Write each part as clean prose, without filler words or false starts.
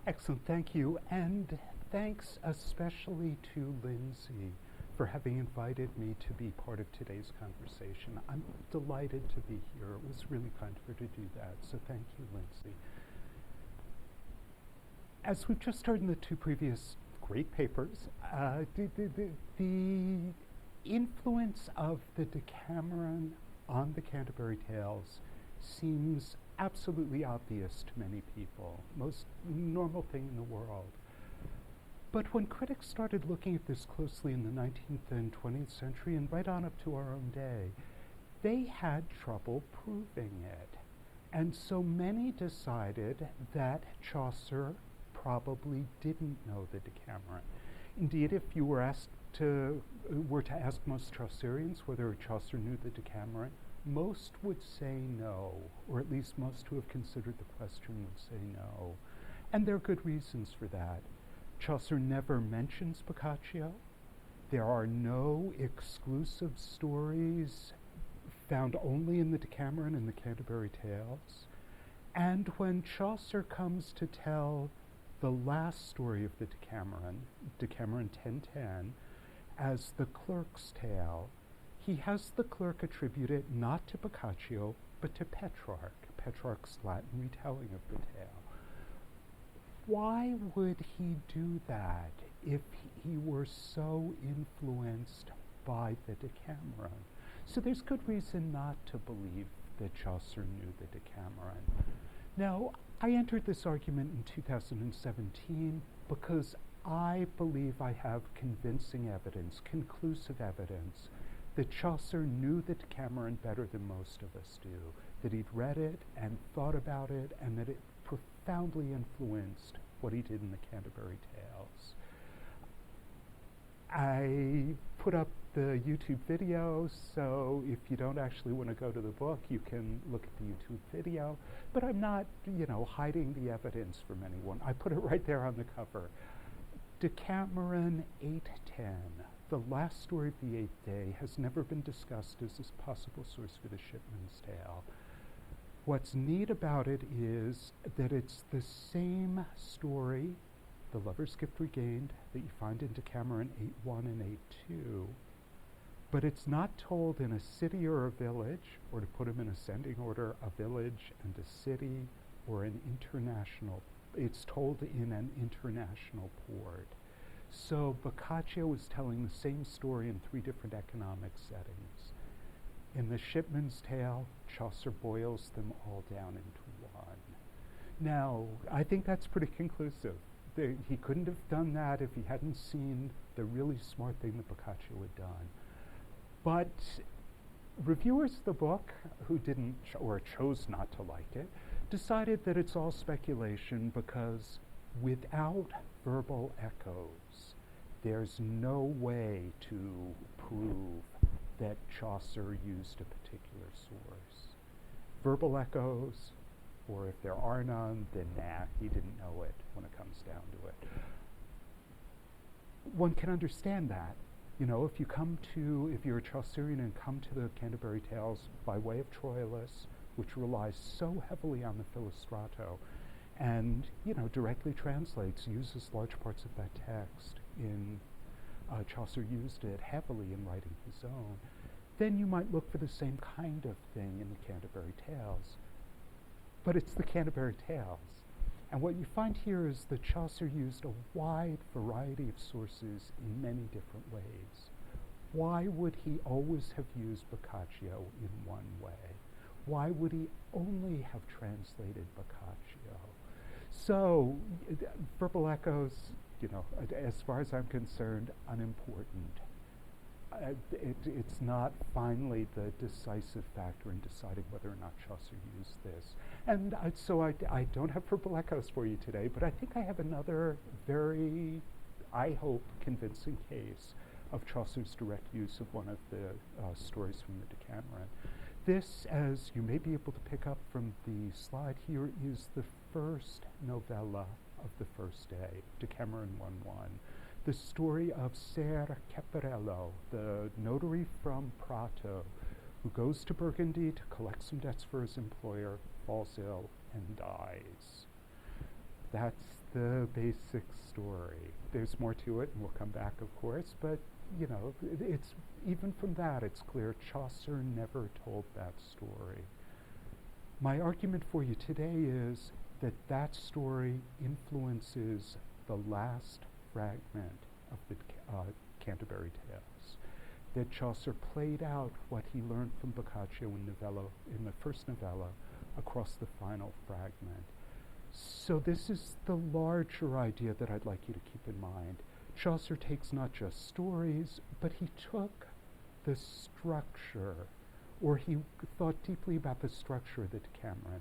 Excellent, thank you. And thanks especially to Lindsay for having invited me to be part of today's conversation. I'm delighted to be here. It was really kind of her to do that, so thank you, Lindsay. As we've just heard in the two previous great papers, the influence of the Decameron on the Canterbury Tales seems absolutely obvious to many people, most normal thing in the world. But when critics started looking at this closely in the 19th and 20th century and right on up to our own day, they had trouble proving it. And so many decided that Chaucer probably didn't know the Decameron. Indeed, if you were to ask most Chaucerians whether Chaucer knew the Decameron, most would say no, or at least most who have considered the question would say no. And there are good reasons for that. Chaucer never mentions Boccaccio. There are no exclusive stories found only in the Decameron and the Canterbury Tales. And when Chaucer comes to tell the last story of the Decameron, Decameron 10:10, as the clerk's tale, he has the clerk attribute it not to Boccaccio, but to Petrarch's Latin retelling of the tale. Why would he do that if he were so influenced by the Decameron? So there's good reason not to believe that Chaucer knew the Decameron. Now, I entered this argument in 2017 because I believe I have convincing evidence, conclusive evidence, that Chaucer knew the Decameron better than most of us do, that he'd read it and thought about it, and that it profoundly influenced what he did in the Canterbury Tales. I put up the YouTube video, so if you don't actually want to go to the book, you can look at the YouTube video, but I'm not, hiding the evidence from anyone. I put it right there on the cover. Decameron 8:10, the last story of the eighth day, has never been discussed as a possible source for the Shipman's Tale. What's neat about it is that it's the same story, The Lover's Gift Regained, that you find in Decameron 8:1 and 8:2, but it's not told in a city or a village, or to put them in ascending order, a village and a city, or an international. It's told in an international port. So Boccaccio is telling the same story in three different economic settings. In the Shipman's Tale, Chaucer boils them all down into one. Now, I think that's pretty conclusive. He couldn't have done that if he hadn't seen the really smart thing that Boccaccio had done. But reviewers of the book who didn't or chose not to like it decided that it's all speculation because without verbal echoes, there's no way to prove that Chaucer used a particular source. Verbal echoes, or if there are none, then he didn't know it when it comes down to it. One can understand that. If you're a Chaucerian and come to the Canterbury Tales by way of Troilus, which relies so heavily on the Philostrato, and, directly translates, uses large parts of that text in Chaucer used it heavily in writing his own, then you might look for the same kind of thing in the Canterbury Tales. But it's the Canterbury Tales. And what you find here is that Chaucer used a wide variety of sources in many different ways. Why would he always have used Boccaccio in one way? Why would he only have translated Boccaccio? So, verbal echoes, as far as I'm concerned, unimportant. It's not finally the decisive factor in deciding whether or not Chaucer used this. And so I don't have verbal echoes for you today, but I think I have another very, I hope, convincing case of Chaucer's direct use of one of the stories from the Decameron. This, as you may be able to pick up from the slide here, is the first novella of the first day, Decameron 1:1. The story of Ser Caparello, the notary from Prato, who goes to Burgundy to collect some debts for his employer, falls ill, and dies. the basic story. There's more to it, and we'll come back, of course, but, it's even from that, it's clear Chaucer never told that story. My argument for you today is that that story influences the last fragment of the Canterbury Tales. That Chaucer played out what he learned from Boccaccio in the first novella across the final fragment. So this is the larger idea that I'd like you to keep in mind. Chaucer takes not just stories, but he took the structure, or he thought deeply about the structure of the Decameron.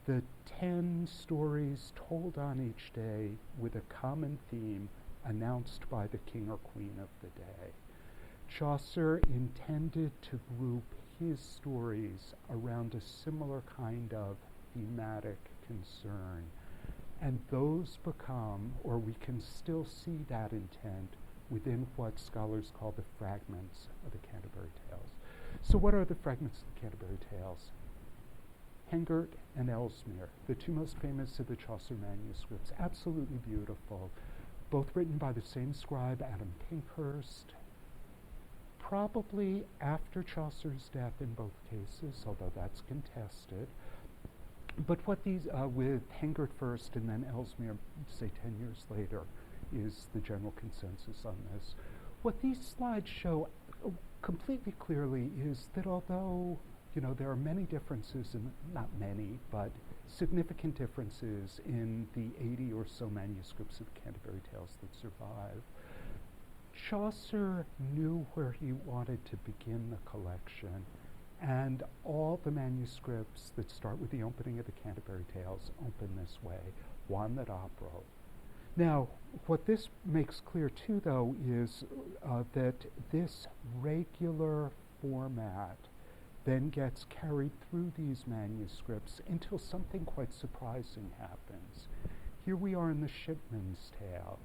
The 10 stories told on each day with a common theme announced by the king or queen of the day. Chaucer intended to group his stories around a similar kind of thematic concern. And those become, or we can still see that intent within what scholars call the fragments of the Canterbury Tales. So what are the fragments of the Canterbury Tales? Hengert and Ellesmere, the two most famous of the Chaucer manuscripts, absolutely beautiful, both written by the same scribe, Adam Pinkhurst, probably after Chaucer's death in both cases, although that's contested. But what these, with Hengert first and then Ellesmere, say 10 years later, is the general consensus on this. What these slides show completely clearly is that although there are many differences, not many, but significant differences in the 80 or so manuscripts of the Canterbury Tales that survive, Chaucer knew where he wanted to begin the collection, and all the manuscripts that start with the opening of the Canterbury Tales open this way, Juan ad Opera. Now, what this makes clear too, though, is that this regular format then gets carried through these manuscripts until something quite surprising happens. Here we are in the Shipman's Tale.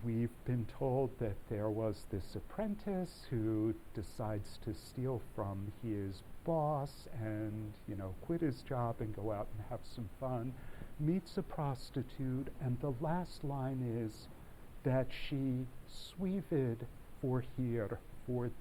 We've been told that there was this apprentice who decides to steal from his boss and, quit his job and go out and have some fun, meets a prostitute, and the last line is that she sweeted for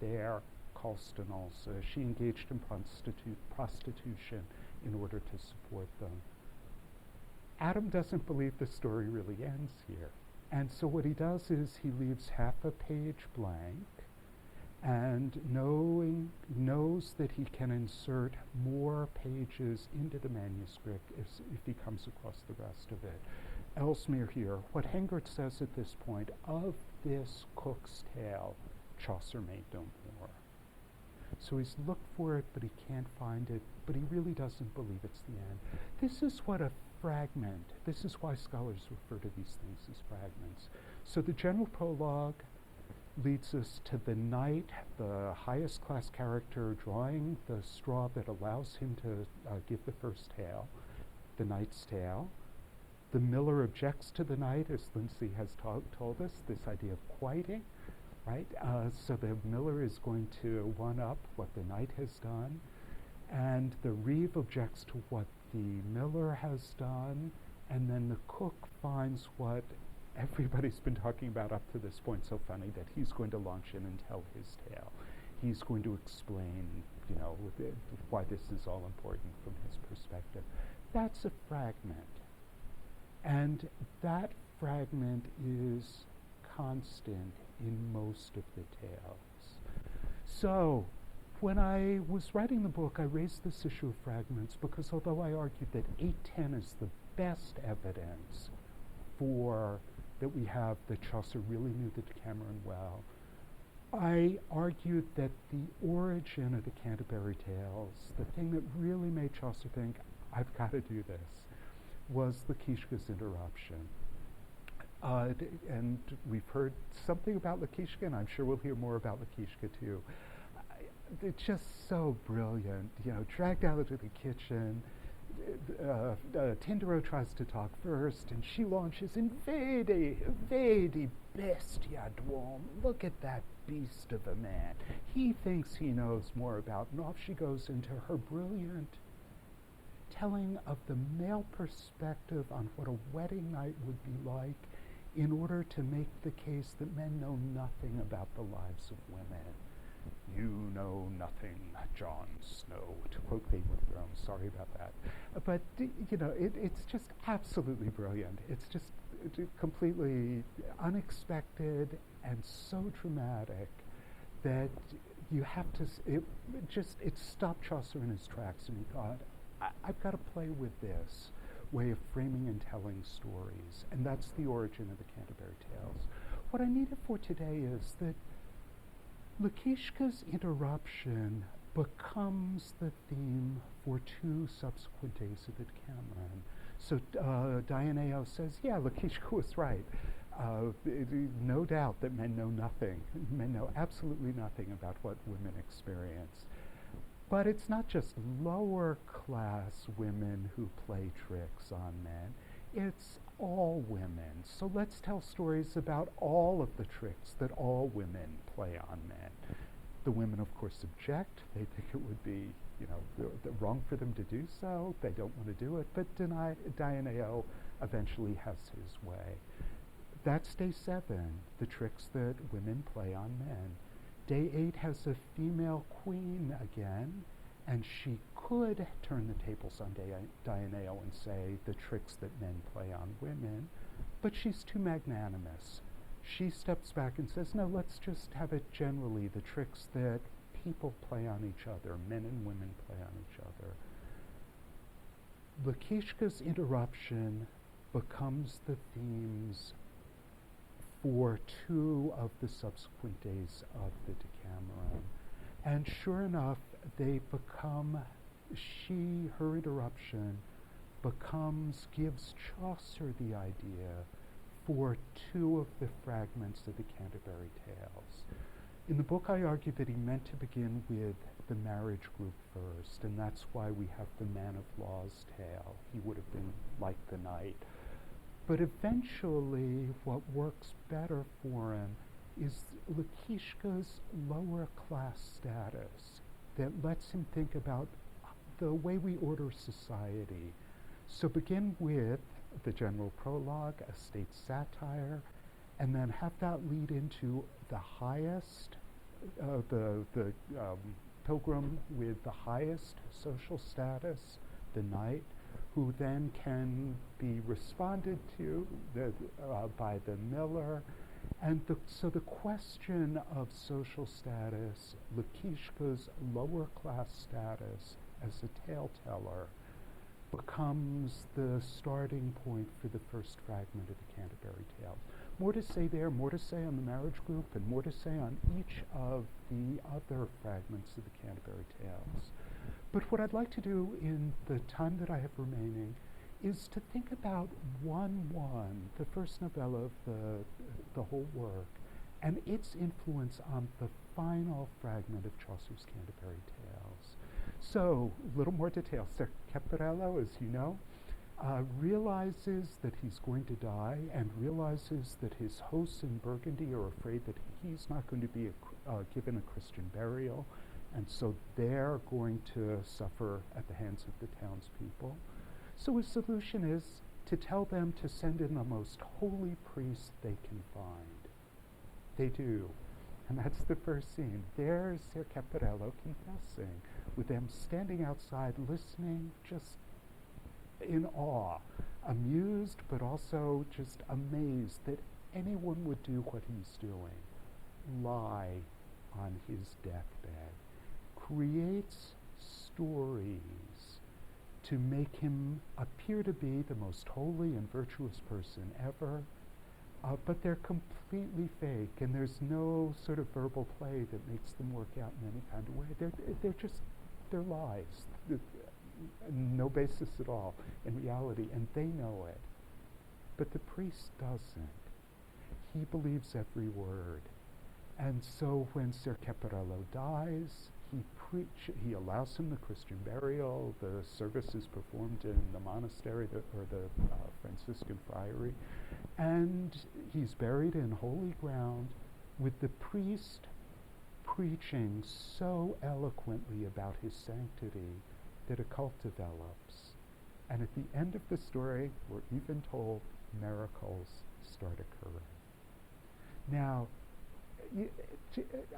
their Colstonals. She engaged in prostitution in order to support them. Adam doesn't believe the story really ends here. And so what he does is he leaves half a page blank and knows that he can insert more pages into the manuscript if he comes across the rest of it. Ellesmere here, what Hengert says at this point, of this Cook's Tale, Chaucer made no more. So he's looked for it, but he can't find it, but he really doesn't believe it's the end. This is what a fragment, this is why scholars refer to these things as fragments. So the general prologue leads us to the knight, the highest class character, drawing the straw that allows him to give the first tale, the knight's tale. The miller objects to the knight, as Lindsay has told us, this idea of quiting, right? So the miller is going to one-up what the knight has done, and the reeve objects to what the miller has done, and then the cook finds what everybody's been talking about up to this point, so funny, that he's going to launch in and tell his tale. He's going to explain, why this is all important from his perspective. That's a fragment. And that fragment is constant in most of the tales. So, when I was writing the book, I raised this issue of fragments because although I argued that 810 is the best evidence for that we have that Chaucer really knew the Decameron well, I argued that the origin of the Canterbury Tales, the thing that really made Chaucer think, I've got to do this, was Lakishka's interruption. And we've heard something about Lakishka, and I'm sure we'll hear more about Lakishka too. It's just so brilliant, dragged out of the kitchen. Tindaro tries to talk first, and she launches in vedi bestia duom. Look at that beast of a man. He thinks he knows more about, and off she goes into her brilliant telling of the male perspective on what a wedding night would be like in order to make the case that men know nothing about the lives of women. You know nothing, Jon Snow, to quote Game of Thrones. Sorry about that. But, it's just absolutely brilliant. It's just completely unexpected and so dramatic that you have to, it stopped Chaucer in his tracks, and he thought, I've got to play with this way of framing and telling stories, and that's the origin of the Canterbury Tales. What I needed for today is that Lakishka's interruption becomes the theme for two subsequent days of the Decameron. So Dioneo says, yeah, Lakishka was right. No doubt that men know nothing. Men know absolutely nothing about what women experience. But it's not just lower class women who play tricks on men. It's all women. So let's tell stories about all of the tricks that all women play on men. The women, of course, object. They think it would be, wrong for them to do so. They don't want to do it. But Dioneo eventually has his way. That's day 7, the tricks that women play on men. Day 8 has a female queen again, and she could turn the tables on Dioneo and say the tricks that men play on women, but she's too magnanimous. She steps back and says, no, let's just have it generally, the tricks that people play on each other, men and women play on each other. Lakishka's interruption becomes the themes for 2 of the subsequent days of the Decameron. And sure enough, her interruption gives Chaucer the idea for 2 of the fragments of the Canterbury Tales. In the book, I argue that he meant to begin with the marriage group first, and that's why we have the man of law's tale. He would have been like the knight. But eventually, what works better for him is Lakishka's lower class status that lets him think about the way we order society. So begin with the general prologue, a state satire, and then have that lead into the highest, the pilgrim with the highest social status, the knight, who then can be responded to by the miller. And so the question of social status, Lakishka's lower class status as a tale-teller, becomes the starting point for the first fragment of the Canterbury Tales. More to say there, more to say on the marriage group, and more to say on each of the other fragments of the Canterbury Tales. But what I'd like to do in the time that I have remaining is to think about 1-1, the first novella of the whole work, and its influence on the final fragment of Chaucer's Canterbury Tales. So, a little more detail. Ser Caparello, as you know, realizes that he's going to die and realizes that his hosts in Burgundy are afraid that he's not going to be given a Christian burial, and so they're going to suffer at the hands of the townspeople. So his solution is to tell them to send in the most holy priest they can find. They do. And that's the first scene. There's Ser Caparello confessing, with them standing outside listening, just in awe, amused, but also just amazed that anyone would do what he's doing. Lie on his deathbed. Creates stories to make him appear to be the most holy and virtuous person ever, but they're completely fake, and there's no sort of verbal play that makes them work out in any kind of way. They're lies. No basis at all in reality, and they know it. But the priest doesn't. He believes every word. And so when Ser Caparello dies, he allows him the Christian burial. The service is performed in the monastery or the Franciscan friary, and he's buried in holy ground with the priest preaching so eloquently about his sanctity that a cult develops. And at the end of the story, we're even told miracles start occurring. Now,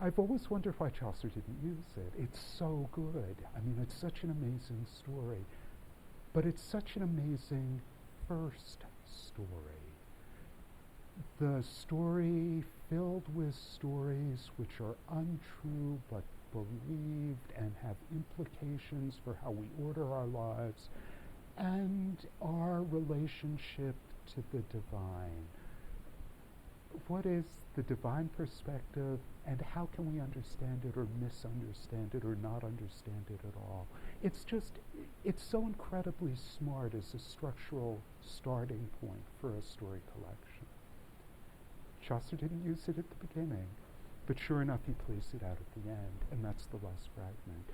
I've always wondered why Chaucer didn't use it. It's so good. I mean, it's such an amazing story. But it's such an amazing first story. The story filled with stories which are untrue but believed and have implications for how we order our lives and our relationship to the divine. What is the divine perspective, and how can we understand it or misunderstand it or not understand it at all? It's so incredibly smart as a structural starting point for a story collection. Chaucer didn't use it at the beginning, but sure enough he plays it out at the end, and that's the last fragment.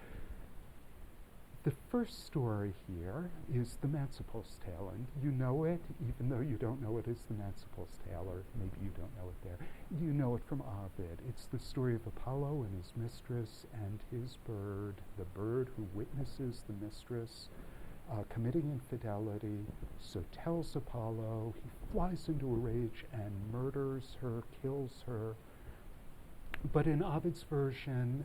The first story here is the Mansipul's Tale, and you know it, even though you don't know it as the Mansipul's Tale, or maybe you don't know it there. You know it from Ovid. It's the story of Apollo and his mistress and his bird, the bird who witnesses the mistress committing infidelity, so tells Apollo. He flies into a rage and murders her, kills her. But in Ovid's version,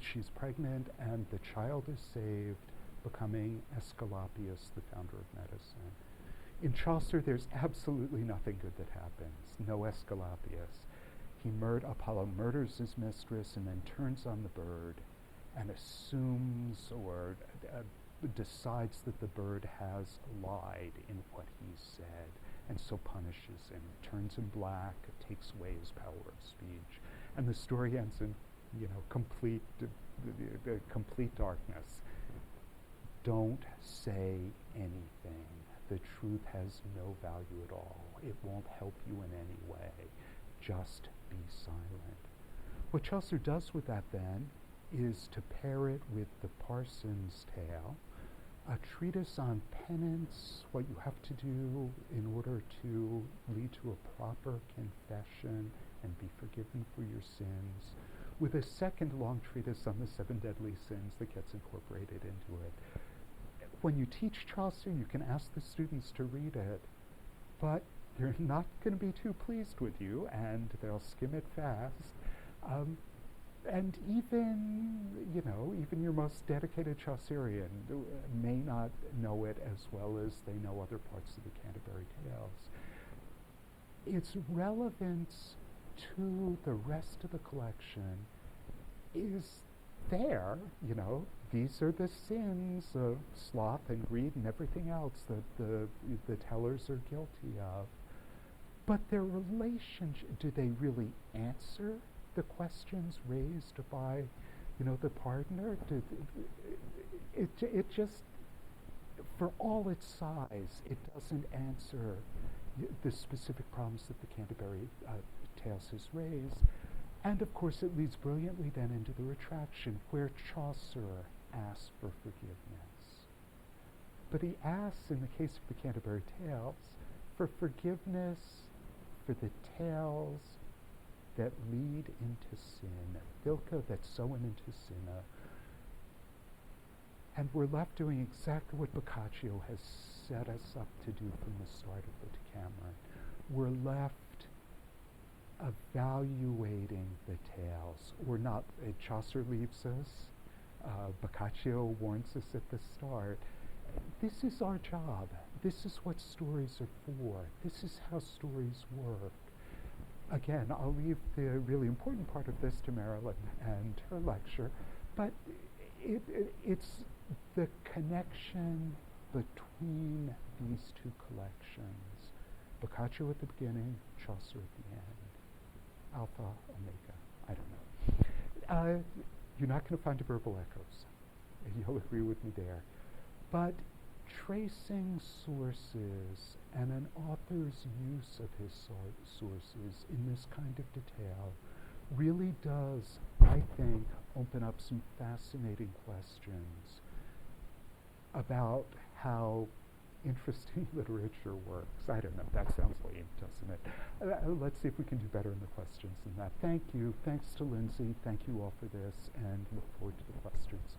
she's pregnant and the child is saved, becoming Aesculapius, the founder of medicine. In Chaucer, there's absolutely nothing good that happens. No Aesculapius. Apollo murders his mistress and then turns on the bird and assumes or decides that the bird has lied in what he said, and so punishes him, turns him black, takes away his power of speech. And the story ends in, complete darkness. Don't say anything. The truth has no value at all. It won't help you in any way. Just be silent. What Chaucer does with that then is to pair it with the Parson's Tale, a treatise on penance, what you have to do in order to lead to a proper confession and be forgiven for your sins, with a second long treatise on the 7 deadly sins that gets incorporated into it. When you teach Chaucer, you can ask the students to read it, but they're not going to be too pleased with you, and they'll skim it fast. And even your most dedicated Chaucerian may not know it as well as they know other parts of the Canterbury Tales. Its relevance to the rest of the collection is there. These are the sins of sloth and greed and everything else that the tellers are guilty of. But their relationship, do they really answer the questions raised by, the pardoner? It just, for all its size, it doesn't answer the specific problems that the Canterbury Tales has raised. And of course it leads brilliantly then into the retraction, where Chaucer asks for forgiveness. But he asks, in the case of the Canterbury Tales, for forgiveness for the tales that lead into sin, Filca that sowen into sinna. And we're left doing exactly what Boccaccio has set us up to do from the start of the Decameron. We're left evaluating the tales. We're not, Chaucer leaves us, Boccaccio warns us at the start. This is our job. This is what stories are for. This is how stories work. Again, I'll leave the really important part of this to Marilyn and her lecture, but it's the connection between these two collections. Boccaccio at the beginning, Chaucer at the end. Alpha, omega, I don't know. You're not going to find a verbal echoes. You'll agree with me there. But tracing sources and an author's use of his sources in this kind of detail really does, I think, open up some fascinating questions about how interesting literature works. I don't know, that sounds lame, doesn't it? Let's see if we can do better in the questions than that. Thank you. Thanks to Lindsay. Thank you all for this, and look forward to the questions.